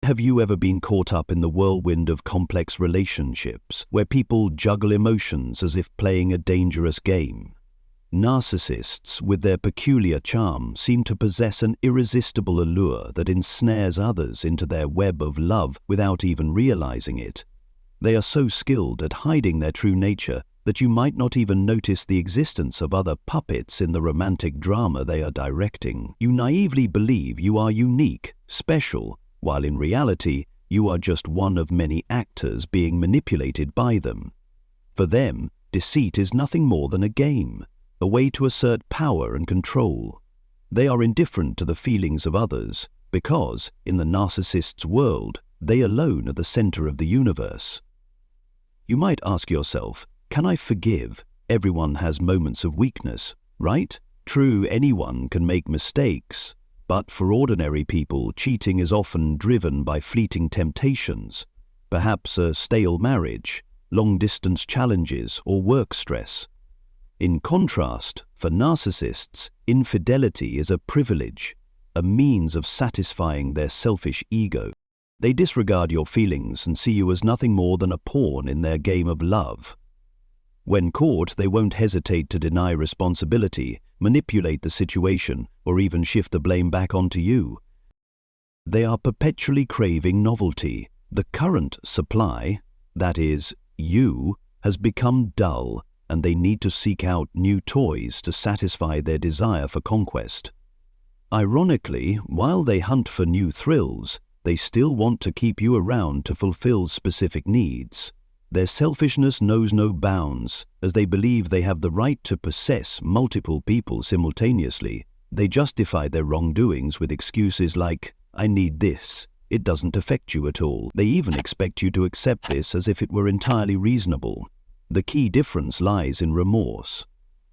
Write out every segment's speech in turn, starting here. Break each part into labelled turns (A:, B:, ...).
A: Have you ever been caught up in the whirlwind of complex relationships, where people juggle emotions as if playing a dangerous game? Narcissists, with their peculiar charm, seem to possess an irresistible allure that ensnares others into their web of love without even realizing it. They are so skilled at hiding their true nature that you might not even notice the existence of other puppets in the romantic drama they are directing. You naively believe you are unique, special, while in reality, you are just one of many actors being manipulated by them. For them, deceit is nothing more than a game, a way to assert power and control. They are indifferent to the feelings of others because, in the narcissist's world, they alone are the center of the universe. You might ask yourself, can I forgive? Everyone has moments of weakness, right? True, anyone can make mistakes, but for ordinary people, cheating is often driven by fleeting temptations, perhaps a stale marriage, long-distance challenges, or work stress. In contrast, for narcissists, infidelity is a privilege, a means of satisfying their selfish ego. They disregard your feelings and see you as nothing more than a pawn in their game of love. When caught, they won't hesitate to deny responsibility, manipulate the situation, or even shift the blame back onto you. They are perpetually craving novelty. The current supply, that is, you, has become dull, and they need to seek out new toys to satisfy their desire for conquest. Ironically, while they hunt for new thrills, they still want to keep you around to fulfill specific needs. Their selfishness knows no bounds, as they believe they have the right to possess multiple people simultaneously. They justify their wrongdoings with excuses like, "I need this. It doesn't affect you at all." They even expect you to accept this as if it were entirely reasonable. The key difference lies in remorse.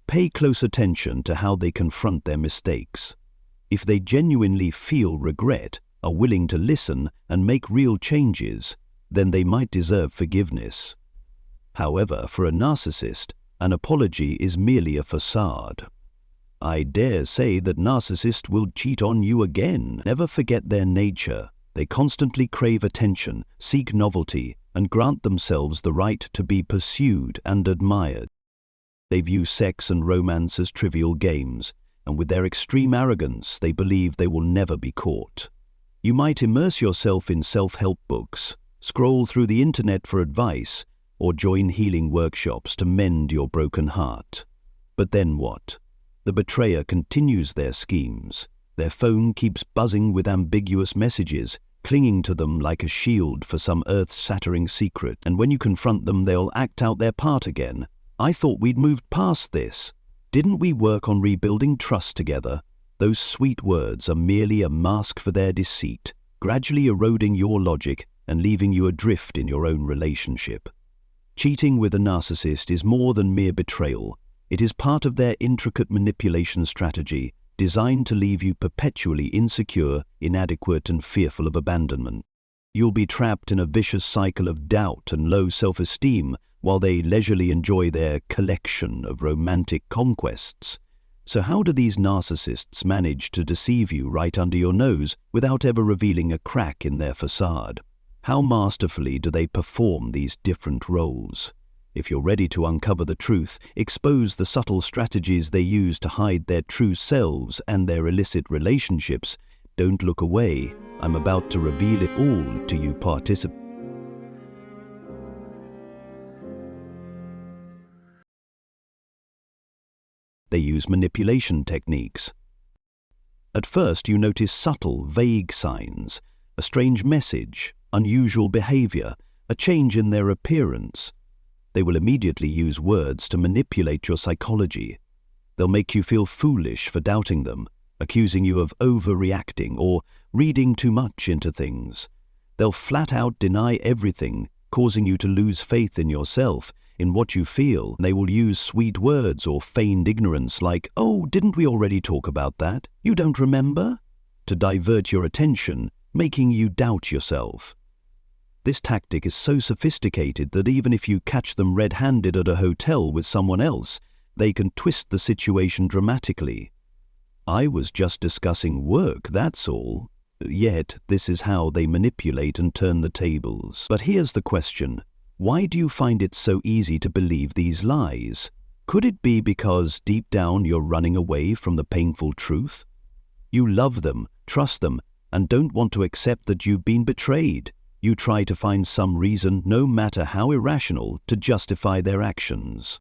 A: Pay close attention to how they confront their mistakes. If they genuinely feel regret, are willing to listen and make real changes, then they might deserve forgiveness. However, for a narcissist, an apology is merely a facade. I dare say that narcissists will cheat on you again. Never forget their nature. They constantly crave attention, seek novelty, and grant themselves the right to be pursued and admired. They view sex and romance as trivial games, and with their extreme arrogance, they believe they will never be caught. You might immerse yourself in self-help books, scroll through the internet for advice, or join healing workshops to mend your broken heart. But then what? The betrayer continues their schemes. Their phone keeps buzzing with ambiguous messages, clinging to them like a shield for some earth-shattering secret, and when you confront them, they'll act out their part again. "I thought we'd moved past this. Didn't we work on rebuilding trust together?" Those sweet words are merely a mask for their deceit, gradually eroding your logic and leaving you adrift in your own relationship. Cheating with a narcissist is more than mere betrayal. It is part of their intricate manipulation strategy, designed to leave you perpetually insecure, inadequate, and fearful of abandonment. You'll be trapped in a vicious cycle of doubt and low self-esteem while they leisurely enjoy their collection of romantic conquests. So how do these narcissists manage to deceive you right under your nose without ever revealing a crack in their facade? How masterfully do they perform these different roles? If you're ready to uncover the truth, expose the subtle strategies they use to hide their true selves and their illicit relationships, don't look away. I'm about to reveal it all to you participants. They use manipulation techniques. At first, you notice subtle, vague signs, a strange message, unusual behavior, a change in their appearance. They will immediately use words to manipulate your psychology. They'll make you feel foolish for doubting them, accusing you of overreacting or reading too much into things. They'll flat out deny everything, causing you to lose faith in yourself, in what you feel. They will use sweet words or feigned ignorance like, "Oh, didn't we already talk about that? You don't remember?" to divert your attention, making you doubt yourself. This tactic is so sophisticated that even if you catch them red-handed at a hotel with someone else, they can twist the situation dramatically. "I was just discussing work, that's all. Yet, this is how they manipulate and turn the tables. But here's the question. Why do you find it so easy to believe these lies? Could it be because deep down you're running away from the painful truth? You love them, trust them, and don't want to accept that you've been betrayed. You try to find some reason, no matter how irrational, to justify their actions.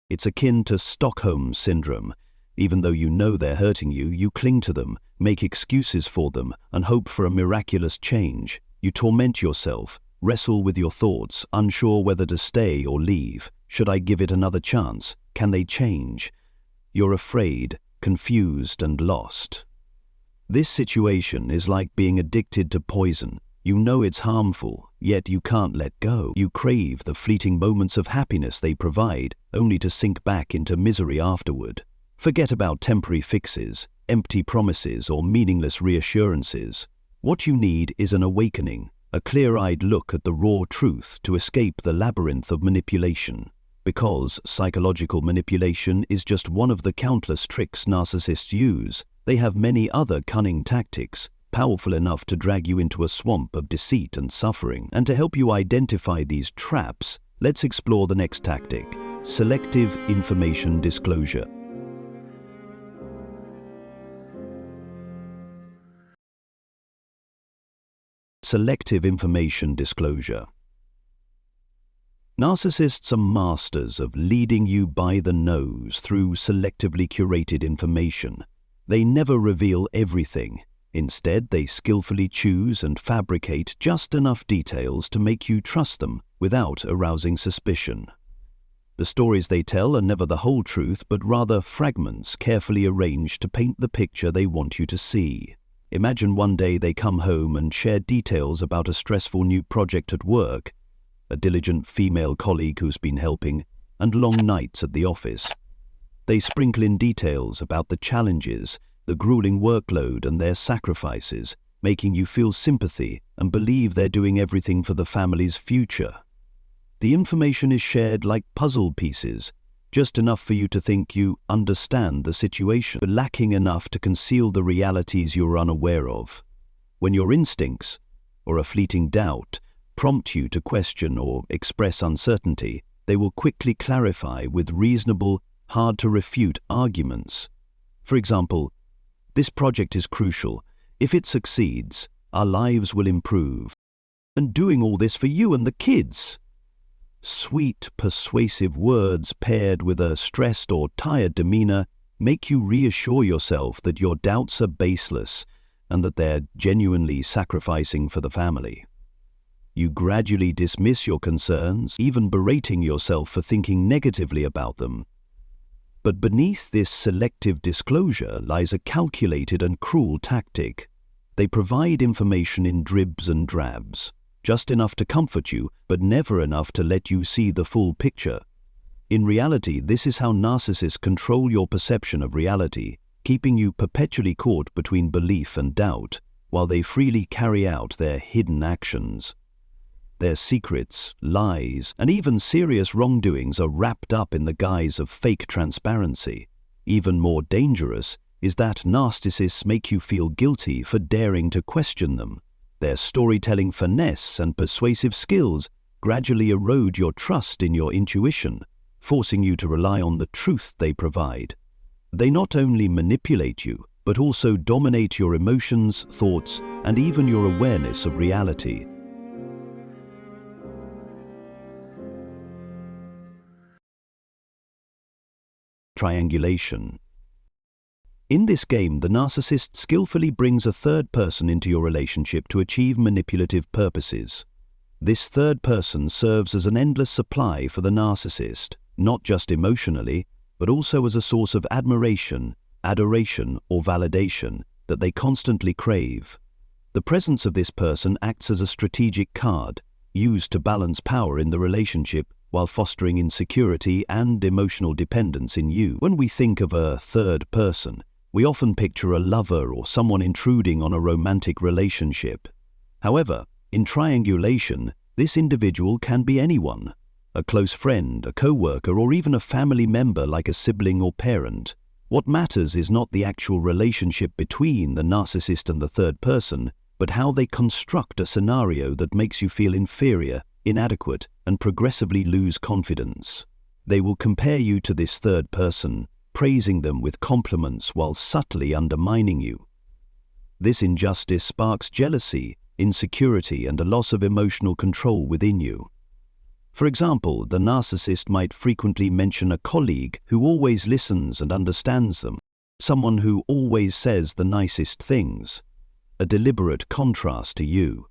A: It's akin to Stockholm Syndrome. Even though you know they're hurting you, you cling to them, make excuses for them, and hope for a miraculous change. You torment yourself, wrestle with your thoughts, unsure whether to stay or leave. Should I give it another chance? Can they change? You're afraid, confused, and lost. This situation is like being addicted to poison. You know it's harmful, yet you can't let go. You crave the fleeting moments of happiness they provide, only to sink back into misery afterward. Forget about temporary fixes, empty promises, or meaningless reassurances. What you need is an awakening, a clear-eyed look at the raw truth to escape the labyrinth of manipulation. Because psychological manipulation is just one of the countless tricks narcissists use, they have many other cunning tactics, powerful enough to drag you into a swamp of deceit and suffering. And to help you identify these traps, let's explore the next tactic: selective information disclosure. Selective information disclosure. Narcissists are masters of leading you by the nose through selectively curated information. They never reveal everything. Instead, they skillfully choose and fabricate just enough details to make you trust them without arousing suspicion. The stories they tell are never the whole truth, but rather fragments carefully arranged to paint the picture they want you to see. Imagine one day they come home and share details about a stressful new project at work, a diligent female colleague who's been helping, and long nights at the office. They sprinkle in details about the challenges, the grueling workload, and their sacrifices, making you feel sympathy and believe they're doing everything for the family's future. The information is shared like puzzle pieces, just enough for you to think you understand the situation, but lacking enough to conceal the realities you're unaware of. When your instincts, or a fleeting doubt, prompt you to question or express uncertainty, they will quickly clarify with reasonable, hard-to-refute arguments. For example, "This project is crucial. If it succeeds, our lives will improve. And doing all this for you and the kids." Sweet, persuasive words paired with a stressed or tired demeanor make you reassure yourself that your doubts are baseless and that they're genuinely sacrificing for the family. You gradually dismiss your concerns, even berating yourself for thinking negatively about them. But beneath this selective disclosure lies a calculated and cruel tactic. They provide information in dribs and drabs, just enough to comfort you, but never enough to let you see the full picture. In reality, this is how narcissists control your perception of reality, keeping you perpetually caught between belief and doubt, while they freely carry out their hidden actions. Their secrets, lies, and even serious wrongdoings are wrapped up in the guise of fake transparency. Even more dangerous is that narcissists make you feel guilty for daring to question them. Their storytelling finesse and persuasive skills gradually erode your trust in your intuition, forcing you to rely on the truth they provide. They not only manipulate you, but also dominate your emotions, thoughts, and even your awareness of reality. Triangulation. In this game, the narcissist skillfully brings a third person into your relationship to achieve manipulative purposes. This third person serves as an endless supply for the narcissist, not just emotionally, but also as a source of admiration, adoration, or validation that they constantly crave. The presence of this person acts as a strategic card, used to balance power in the relationship while fostering insecurity and emotional dependence in you. When we think of a third person, we often picture a lover or someone intruding on a romantic relationship. However, in triangulation, this individual can be anyone: a close friend, a co-worker, or even a family member like a sibling or parent. What matters is not the actual relationship between the narcissist and the third person, but how they construct a scenario that makes you feel inferior, inadequate, and progressively lose confidence. They will compare you to this third person, praising them with compliments while subtly undermining you. This injustice sparks jealousy, insecurity, and a loss of emotional control within you. For example, the narcissist might frequently mention a colleague who always listens and understands them, someone who always says the nicest things, a deliberate contrast to you.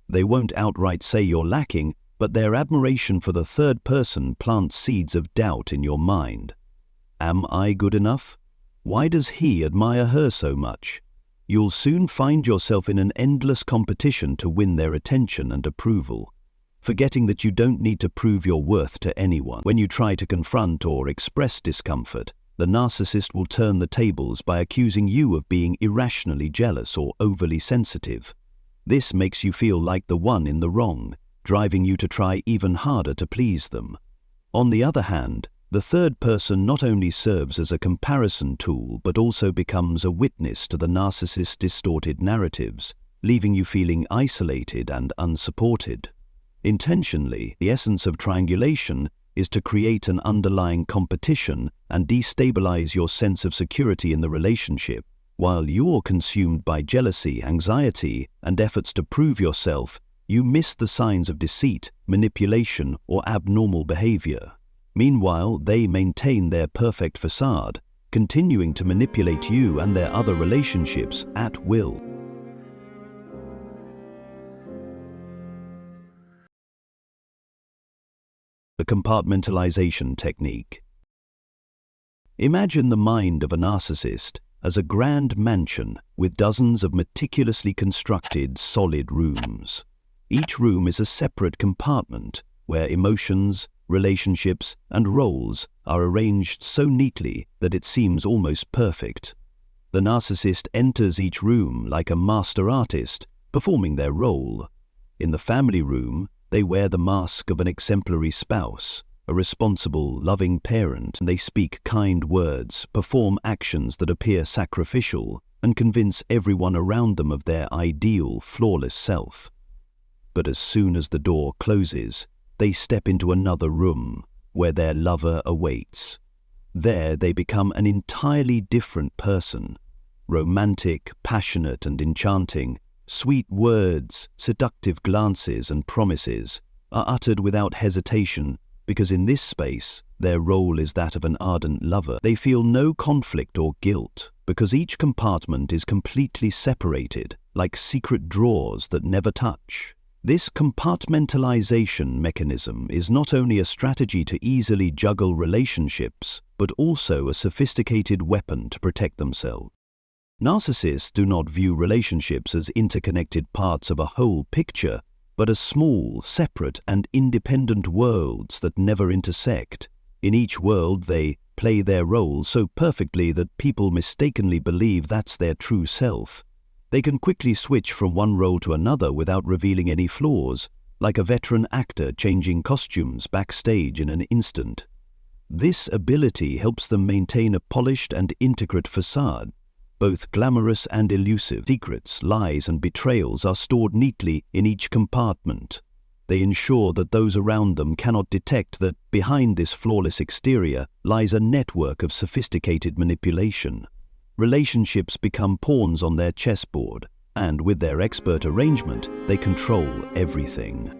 A: They won't outright say you're lacking, but their admiration for the third person plants seeds of doubt in your mind. Am I good enough? Why does he admire her so much? You'll soon find yourself in an endless competition to win their attention and approval, forgetting that you don't need to prove your worth to anyone. When you try to confront or express discomfort, the narcissist will turn the tables by accusing you of being irrationally jealous or overly sensitive. This makes you feel like the one in the wrong, driving you to try even harder to please them. On the other hand, the third person not only serves as a comparison tool but also becomes a witness to the narcissist's distorted narratives, leaving you feeling isolated and unsupported. Intentionally, the essence of triangulation is to create an underlying competition and destabilize your sense of security in the relationship. While you're consumed by jealousy, anxiety, and efforts to prove yourself, you miss the signs of deceit, manipulation, or abnormal behavior. Meanwhile, they maintain their perfect facade, continuing to manipulate you and their other relationships at will. The compartmentalization technique. Imagine the mind of a narcissist as a grand mansion with dozens of meticulously constructed, solid rooms. Each room is a separate compartment where emotions, relationships, and roles are arranged so neatly that it seems almost perfect. The narcissist enters each room like a master artist, performing their role. In the family room, they wear the mask of an exemplary spouse, a responsible, loving parent. They speak kind words, perform actions that appear sacrificial, and convince everyone around them of their ideal, flawless self. But as soon as the door closes, they step into another room where their lover awaits. There they become an entirely different person, romantic, passionate, and enchanting. Sweet words, seductive glances, and promises are uttered without hesitation because in this space, their role is that of an ardent lover. They feel no conflict or guilt because each compartment is completely separated, like secret drawers that never touch. This compartmentalization mechanism is not only a strategy to easily juggle relationships, but also a sophisticated weapon to protect themselves. Narcissists do not view relationships as interconnected parts of a whole picture, but as small, separate, and independent worlds that never intersect. In each world, they play their role so perfectly that people mistakenly believe that's their true self. They can quickly switch from one role to another without revealing any flaws, like a veteran actor changing costumes backstage in an instant. This ability helps them maintain a polished and intricate facade. Both glamorous and elusive secrets, lies, and betrayals are stored neatly in each compartment. They ensure that those around them cannot detect that behind this flawless exterior lies a network of sophisticated manipulation. Relationships become pawns on their chessboard, and with their expert arrangement, they control everything.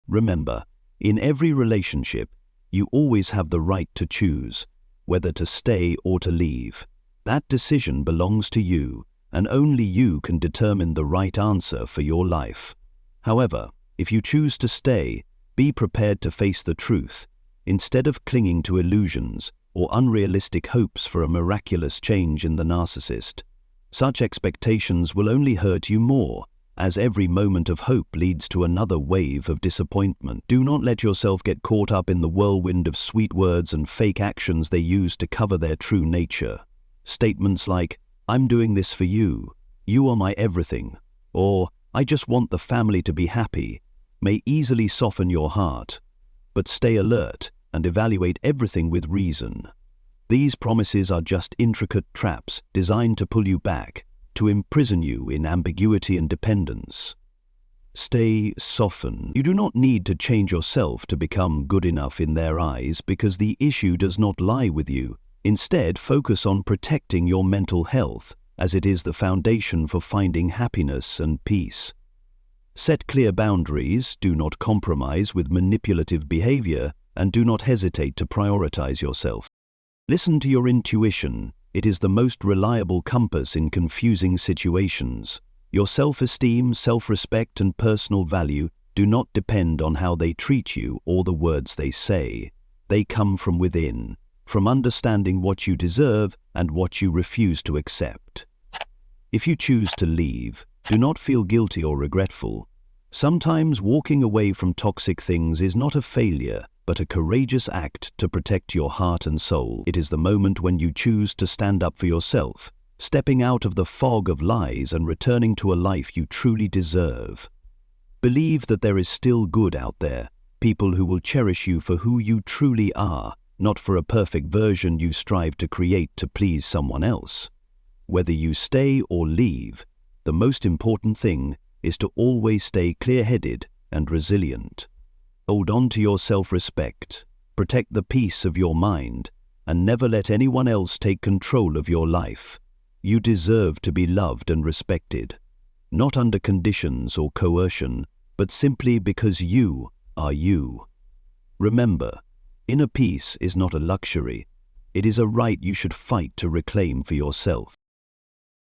A: Remember, in every relationship, you always have the right to choose whether to stay or to leave. That decision belongs to you, and only you can determine the right answer for your life. However, if you choose to stay, be prepared to face the truth, instead of clinging to illusions or unrealistic hopes for a miraculous change in the narcissist. Such expectations will only hurt you more, as every moment of hope leads to another wave of disappointment. Do not let yourself get caught up in the whirlwind of sweet words and fake actions they use to cover their true nature. Statements like, "I'm doing this for you," "You are my everything," or "I just want the family to be happy," may easily soften your heart, but stay alert and evaluate everything with reason. These promises are just intricate traps designed to pull you back, to imprison you in ambiguity and dependence. Stay soften. You do not need to change yourself to become good enough in their eyes, because the issue does not lie with you. Instead, focus on protecting your mental health, as it is the foundation for finding happiness and peace. Set clear boundaries, do not compromise with manipulative behavior, and do not hesitate to prioritize yourself. Listen to your intuition. It is the most reliable compass in confusing situations. Your self-esteem, self-respect, and personal value do not depend on how they treat you or the words they say. They come from within, from understanding what you deserve and what you refuse to accept. If you choose to leave, do not feel guilty or regretful. Sometimes walking away from toxic things is not a failure, but a courageous act to protect your heart and soul. It is the moment when you choose to stand up for yourself, stepping out of the fog of lies and returning to a life you truly deserve. Believe that there is still good out there, people who will cherish you for who you truly are, not for a perfect version you strive to create to please someone else. Whether you stay or leave, the most important thing is to always stay clear-headed and resilient. Hold on to your self-respect, protect the peace of your mind, and never let anyone else take control of your life. You deserve to be loved and respected, not under conditions or coercion, but simply because you are you. Remember, inner peace is not a luxury. It is a right you should fight to reclaim for yourself.